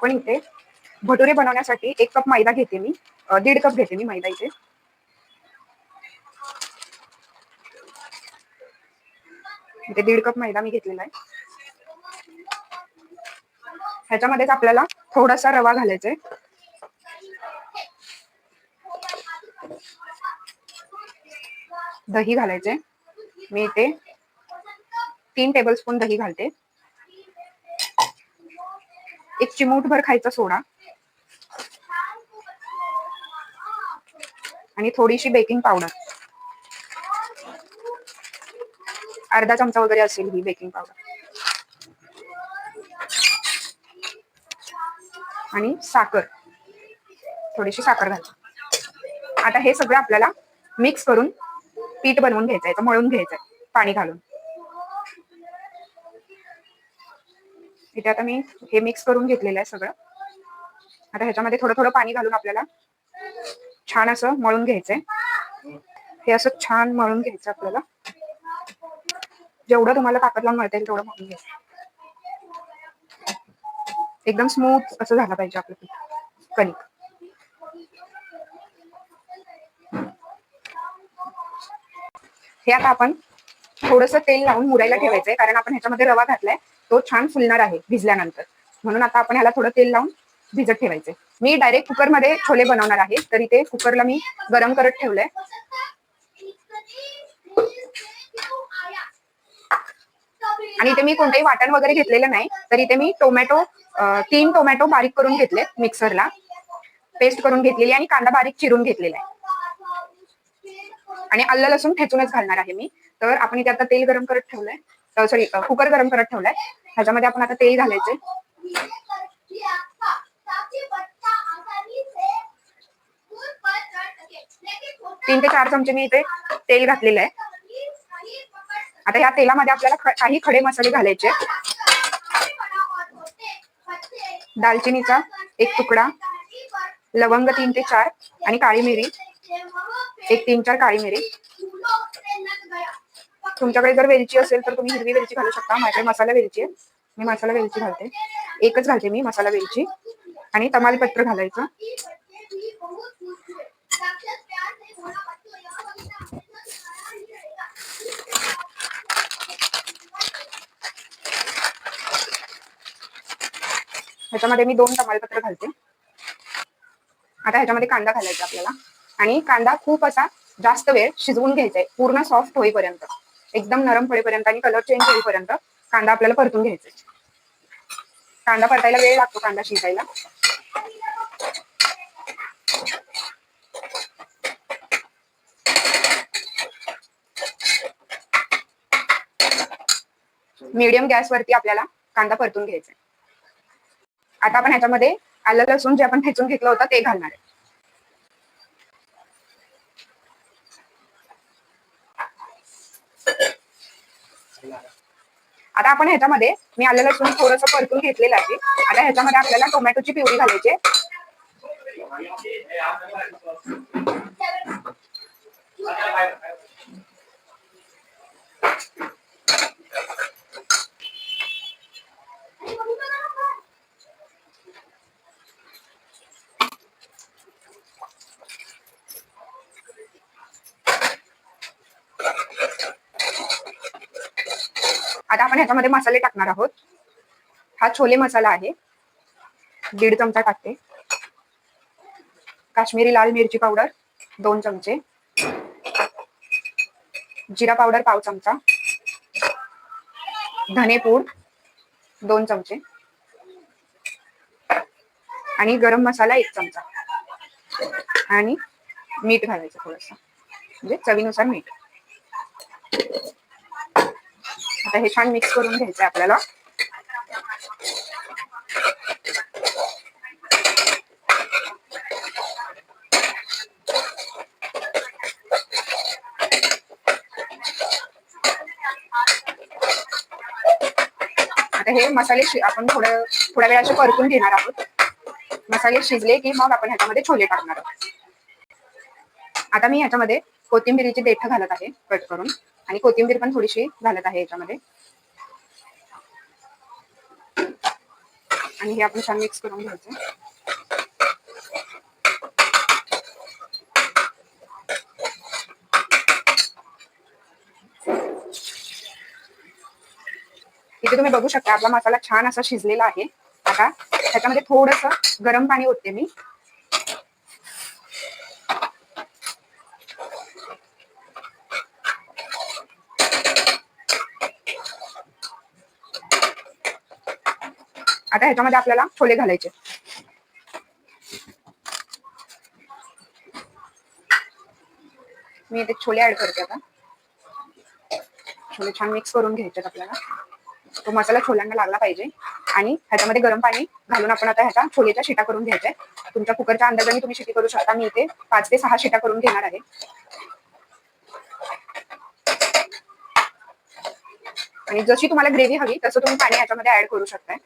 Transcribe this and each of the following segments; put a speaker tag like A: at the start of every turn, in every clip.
A: आपण इथे भटुरे बनवण्यासाठी 1 कप मैदा घेते मी, 1.5 कप घेते मी मैदा इथे. इथे 1.5 कप मैदा मी घेतलेला आहे. ह्याच्यामध्येच आपल्याला थोडासा रवा घालायचा आहे. दही घालायचे. मी इथे 3 टेबलस्पून दही घालते. 1 चिमूटभर खायचा सोडा आणि थोडीशी बेकिंग पावडर, अर्धा चमचा वगैरे असेल ही बेकिंग पावडर, आणि साखर, थोडीशी साखर घालते. आता हे सगळं आपल्याला मिक्स करून पीठ बनवून घ्यायचंय, मळून घ्यायचंय पाणी घालून. इथे आता मी हे मिक्स करून घेतलेलं आहे सगळं. आता ह्याच्यामध्ये थोडं थोडं पाणी घालून आपल्याला छान असं मळून घ्यायचंय. हे असं छान मळून घ्यायचं आपल्याला. जेवढं तुम्हाला ताकद लावून मळता येईल तेवढं मळून घ्यायचं. एकदम स्मूथ असं झालं पाहिजे आपलं पीठ, कणिक. हे आता आपण थोडंसं तेल लावून मुरायला ठेवायचंय, कारण आपण ह्याच्यामध्ये रवा घातलाय, तो छान फुलणार आहे भिजल्यानंतर. म्हणून आता आपण ह्याला थोडं तेल लावून भिजत ठेवायचंय. मी डायरेक्ट कुकरमध्ये छोले बनवणार आहे, तर इथे कुकरला मी गरम करत ठेवलंय. आणि इथे मी कोणतेही वाटण वगैरे घेतलेलं नाही, तर इथे मी 3 टोमॅटो बारीक करून घेतले मिक्सरला, पेस्ट करून घेतलेली, आणि कांदा बारीक चिरून घेतलेला आहे. आणि आलं लसूण ठेचूनच घालणार आहे मी. तर आपण इथे आता तेल गरम करत ठेवलंय, सॉरी कुकर गरम करत ठेवलाय. ह्याच्यामध्ये आपण आता तेल घालायचंय. तीन ते 4 चमचे मी इथे तेल घातलेलं आहे. आता ह्या तेलामध्ये आपल्याला काही खडे मसाले घालायचे. दालचिनीचा 1 तुकडा, लवंग 3 ते 4, आणि काळी मिरी 1-3-4 काळी मिरी. तुमच्याकडे जर वेलची असेल तर तुम्ही हिरवी वेलची घालू शकता. माझ्याकडे मसाला वेलची आहे, मी मसाला वेलची घालते. एकच घालते मी मसाला वेलची. आणि तमालपत्र घालायचं. ह्याच्यामध्ये मी 2 तमालपत्र घालते. आता ह्याच्यामध्ये कांदा घालायचा आपल्याला, आणि कांदा खूप असा जास्त वेळ शिजवून घ्यायचा आहे, पूर्ण सॉफ्ट होईपर्यंत, एकदम नरम पडेपर्यंत आणि कलर चेंज होईपर्यंत कांदा आपल्याला परतून घ्यायचा आहे. कांदा परतायला वेळ लागतो, कांदा शिजायला. मीडियम गॅसवरती आपल्याला कांदा परतून घ्यायचा आहे. आता आपण ह्याच्यामध्ये आलं लसूण जे आपण ठेचून घेतलं होतं ते घालणार आहे. आता आपण ह्याच्यामध्ये मी आलं लसूण थोडंसं परतून घेतलेलं आहे. आता ह्याच्यामध्ये आपल्याला टोमॅटोची प्युरी घालायची आहे. आता आपण ह्याच्यामध्ये मसाले टाकणार आहोत. हा छोले मसाला आहे, 1.5 चमचा टाकते. काश्मीरी लाल मिरची पावडर 2 चमचे, जिरा पावडर 1/2 चमचा, धनेपूड 2 चमचे, आणि गरम मसाला 1 चमचा, आणि मीठ घालायचं थोडंसं, म्हणजे चवीनुसार मीठ. आता हे छान मिक्स करून घ्यायचं आपल्याला. आता हे मसाले आपण थोड्या वेळ असे परतून घेणार आहोत. मसाले शिजले की मग आपण ह्याच्यामध्ये छोले टाकणार आहोत. आता मी ह्याच्यामध्ये कोथिंबीरीची देठ घालत आहे कट करून, आणि कोथिंबीर पण थोडीशी घालत आहे ह्याच्यामध्ये. आणि हे आपण छान मिक्स करून घ्यायचं. इथे तुम्ही बघू शकता आपला मसाला छान असा शिजलेला आहे. आता त्याच्यामध्ये थोडस गरम पाणी ओतते मी. आता ह्याच्यामध्ये आपल्याला छोले घालायचे. मी इथे छोले ऍड करते. आता छोले छान मिक्स करून घ्यायचे आपल्याला. तो मसाला छोल्यांना लागला पाहिजे. आणि ह्याच्यामध्ये गरम पाणी घालून आपण आता ह्याच्या छोलेच्या शिटा करून घ्यायच्या. तुमच्या कुकरच्या अंदाजाने तुम्ही शिटी करू शकता. मी इथे 5 ते 6 शिटा करून घेणार आहे. आणि जशी तुम्हाला ग्रेव्ही हवी तसं तुम्ही पाणी याच्यामध्ये ऍड करू शकताय.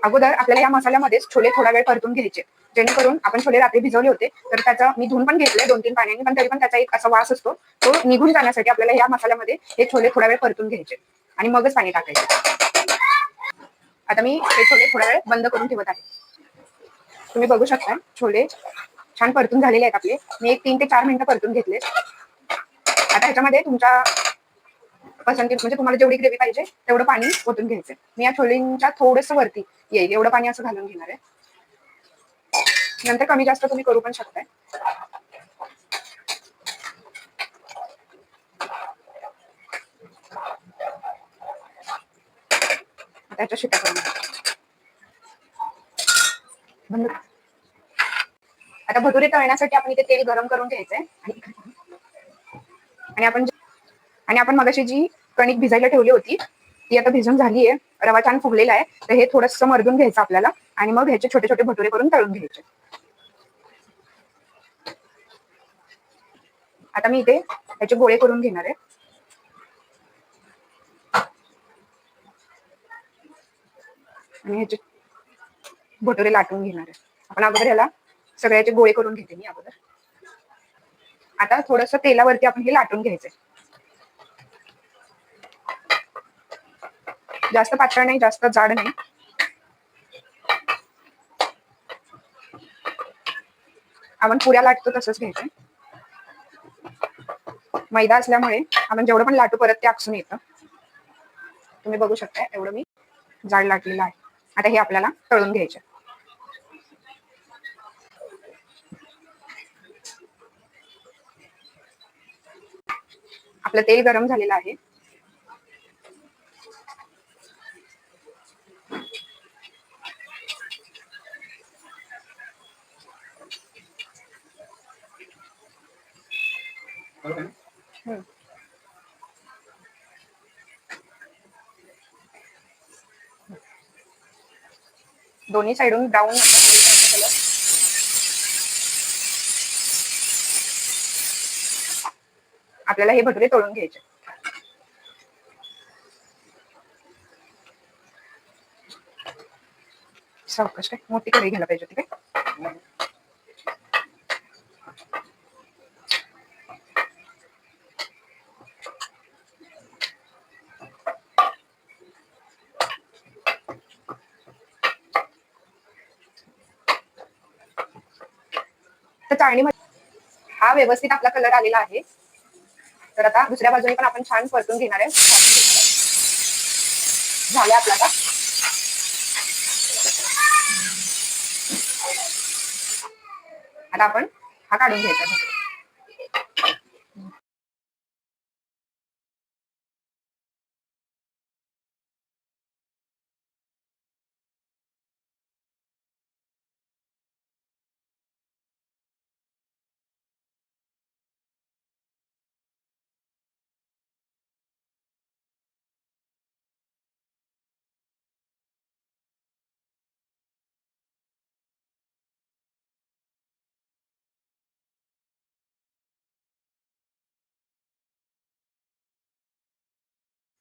A: अगोदर आपल्याला या मसाल्यामध्येच छोले थोडा वेळ परतून घ्यायचे, जेणेकरून आपण छोले रात्री भिजवले होते तर त्याचा मी धुवून पण घेतले 2-3 पाण्याने, पण तरी पण त्याचा एक असा वास असतो तो निघून जाण्यासाठी आपल्याला या मसाल्यामध्ये हे छोले थोडा वेळ परतून घ्यायचे आणि मगच पाणी टाकायचे. आता मी हे छोले थोडा वेळ बंद करून ठेवत आहे. तुम्ही बघू शकता छोले छान परतून झालेले आहेत आपले. मी एक 3 ते 4 मिनिटं परतून घेतले. आता ह्याच्यामध्ये तुमच्या पसंती म्हणजे तुम्हाला जेवढी ग्रेव्ही पाहिजे तेवढं पाणी ओतून घ्यायचं. मी या छोलेंच्या थोडस वरती येईल एवढं पाणी असं घालून घेणार आहे. नंतर कमी जास्त तुम्ही करू पण शकताय. त्याच्या शिट्या करून बंद. आता भटुरे तळण्यासाठी आपण इथे तेल गरम करून घ्यायचंय. आणि आपण मगाशी जी कणिक भिजायला ठेवली होती ती आता भिजून झालीये. रवा छान फुगलेला आहे. तर हे थोडंसं मर्दून घ्यायचं आपल्याला आणि मग ह्याचे छोटे छोटे भटुरे करून तळून घ्यायचे. आता मी इथे ह्याचे गोळे करून घेणार आहे. आणि ह्याचे भटुरे लाटून घेणार आहे. आपण अगोदर ह्याला सगळ्याचे गोळे करून घेते मी अगोदर. आता थोडंसं तेलावरती आपण हे लाटून घ्यायचंय. जास्त पातळ नाही, जास्त जाड नाही. आपण पुऱ्या लाटतो तसंच घ्यायचंय. मैदा असल्यामुळे आपण जेवढं पण लाटू परत ते आकसून येतं. तुम्ही बघू शकता एवढं मी जाड लाटलेलं आहे. आता हे आपल्याला तळून घ्यायचे. आपलं तेल गरम झालेलं आहे. दोन्ही साइडून ब्राऊन आपल्याला हे भटुरे तळून घ्यायचे. सावकाश काय मोठी कढई घ्यायला पाहिजे होती काय. तर चाळणीमध्ये हा व्यवस्थित आपला कलर आलेला आहे. तर आता दुसऱ्या बाजूने पण आपण छान परतून घेणार आहे. झाले आपला आता. आता आपण हा काढून घ्यायचा.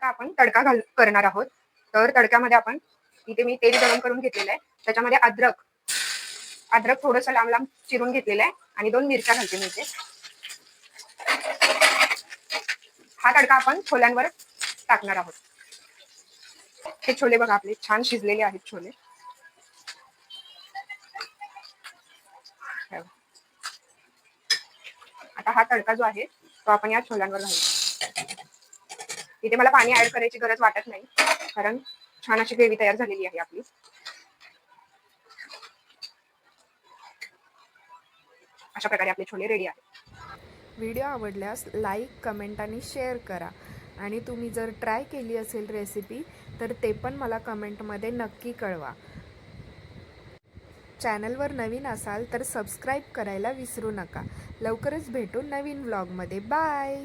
A: आता आपण तडका करणार आहोत. तर तडक्यामध्ये आपण इथे मी तेल गरम करून घेतलेलं आहे. त्याच्यामध्ये अद्रक थोडंसं लांब लांब चिरून घेतलेलं आहे आणि 2 मिरच्या घालते मी इथे. हा तडका आपण छोल्यांवर टाकणार आहोत. हे छोले बघा आपले छान शिजलेले आहेत छोले. आता हा तडका जो आहे तो आपण या छोल्यांवर घालू. इथे मला पाणी ऍड करायची गरज वाटत नाही, कारण छान अशी ग्रेव्ही तयार झालेली आहे आपली. अशा प्रकारे आपले छोले रेडी आहेत.
B: व्हिडिओ आवडल्यास लाईक, कमेंट आणि शेअर करा. आणि तुम्ही जर ट्राय केली असेल रेसिपी तर ते पण मला कमेंटमध्ये नक्की कळवा. चॅनलवर नवीन असाल तर सबस्क्राईब करायला विसरू नका. लवकरच भेटू नवीन व्लॉगमध्ये. बाय.